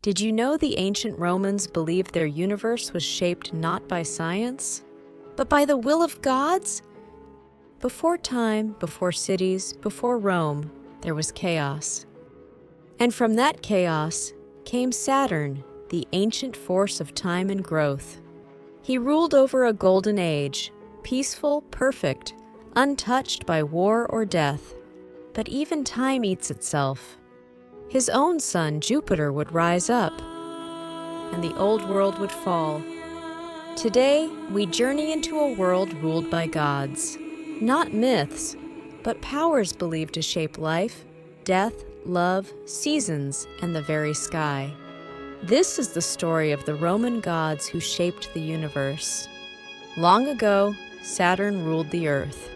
Did you know the ancient Romans believed their universe was shaped not by science, but by the will of gods? Before time, before cities, before Rome, there was chaos. And from that chaos came Saturn, the ancient force of time and growth. He ruled over a golden age, peaceful, perfect, untouched by war or death. But even time eats itself. His own son, Jupiter, would rise up, and the old world would fall. Today, we journey into a world ruled by gods. Not myths, but powers believed to shape life, death, love, seasons, and the very sky. This is the story of the Roman gods who shaped the universe. Long ago, Saturn ruled the earth.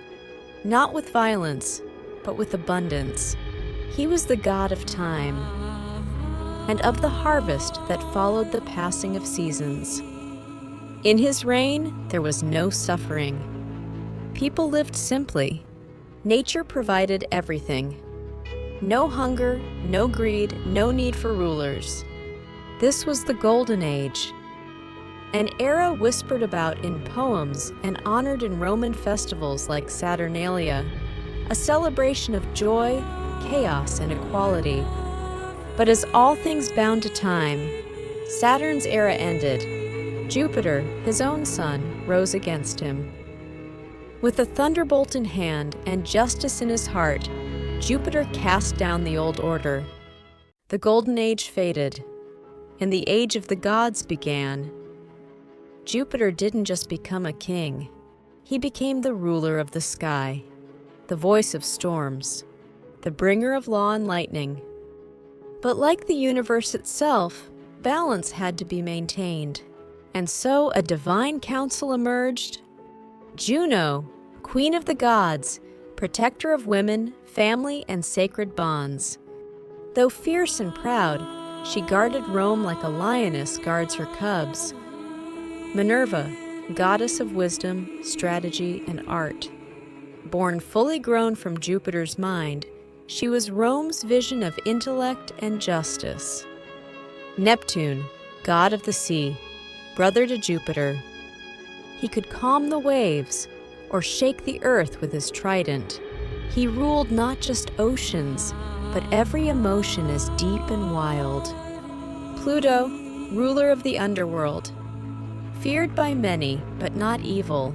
Not with violence, but with abundance. He was the god of time and of the harvest that followed the passing of seasons. In his reign, there was no suffering. People lived simply. Nature provided everything. No hunger, no greed, no need for rulers. This was the Golden Age, an era whispered about in poems and honored in Roman festivals like Saturnalia, a celebration of joy, chaos, and equality. But as all things bound to time, Saturn's era ended. Jupiter, his own son, rose against him. With a thunderbolt in hand and justice in his heart, Jupiter cast down the old order. The Golden Age faded, and the age of the gods began. Jupiter didn't just become a king. He became the ruler of the sky, the voice of storms, the bringer of law and lightning. But like the universe itself, balance had to be maintained. And so a divine council emerged. Juno, queen of the gods, protector of women, family, and sacred bonds. Though fierce and proud, she guarded Rome like a lioness guards her cubs. Minerva, goddess of wisdom, strategy, and art. Born fully grown from Jupiter's mind, she was Rome's vision of intellect and justice. Neptune, god of the sea, brother to Jupiter. He could calm the waves or shake the earth with his trident. He ruled not just oceans, but every emotion as deep and wild. Pluto, ruler of the underworld, feared by many, but not evil.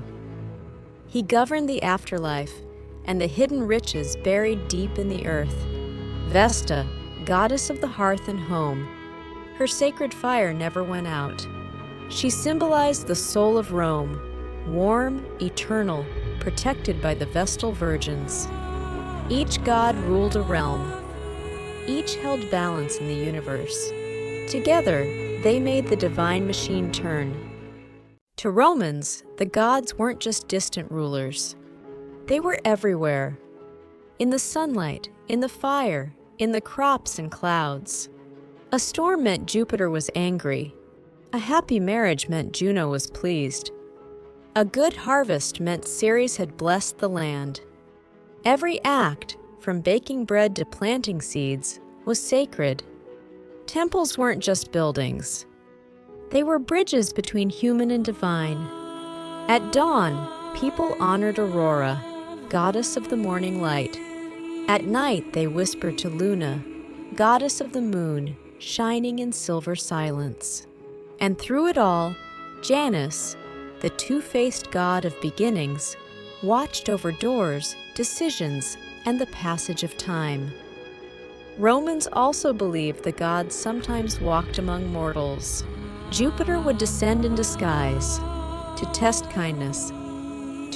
He governed the afterlife and the hidden riches buried deep in the earth. Vesta, goddess of the hearth and home. Her sacred fire never went out. She symbolized the soul of Rome, warm, eternal, protected by the Vestal virgins. Each god ruled a realm. Each held balance in the universe. Together, they made the divine machine turn. To Romans, the gods weren't just distant rulers. They were everywhere. In the sunlight, in the fire, in the crops and clouds. A storm meant Jupiter was angry. A happy marriage meant Juno was pleased. A good harvest meant Ceres had blessed the land. Every act, from baking bread to planting seeds, was sacred. Temples weren't just buildings. They were bridges between human and divine. At dawn, people honored Aurora, goddess of the morning light. At night, they whispered to Luna, goddess of the moon, shining in silver silence. And through it all, Janus, the two-faced god of beginnings, watched over doors, decisions, and the passage of time. Romans also believed the gods sometimes walked among mortals. Jupiter would descend in disguise, to test kindness,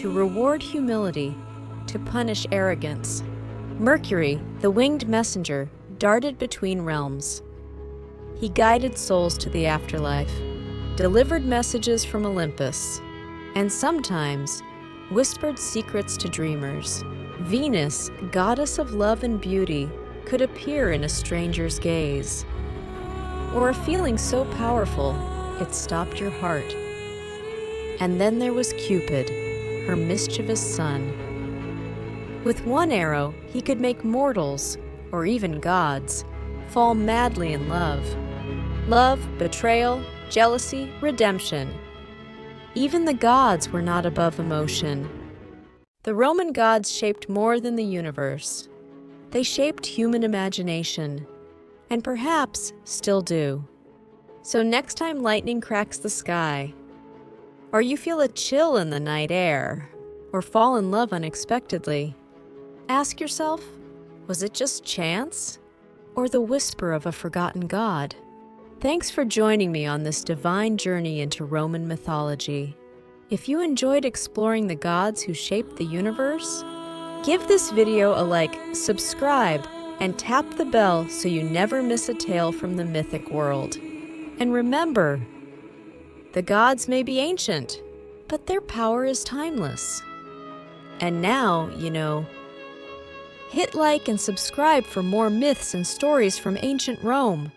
to reward humility, to punish arrogance. Mercury, the winged messenger, darted between realms. He guided souls to the afterlife, delivered messages from Olympus, and sometimes whispered secrets to dreamers. Venus, goddess of love and beauty, could appear in a stranger's gaze, or a feeling so powerful it stopped your heart. And then there was Cupid, her mischievous son. With one arrow, he could make mortals, or even gods, fall madly in love. Love, betrayal, jealousy, redemption. Even the gods were not above emotion. The Roman gods shaped more than the universe. They shaped human imagination, and perhaps still do. So next time lightning cracks the sky, or you feel a chill in the night air, or fall in love unexpectedly, ask yourself, was it just chance, or the whisper of a forgotten god? Thanks for joining me on this divine journey into Roman mythology. If you enjoyed exploring the gods who shaped the universe, give this video a like, subscribe, and tap the bell so you never miss a tale from the mythic world. And remember, the gods may be ancient, but their power is timeless. And now, hit like and subscribe for more myths and stories from ancient Rome.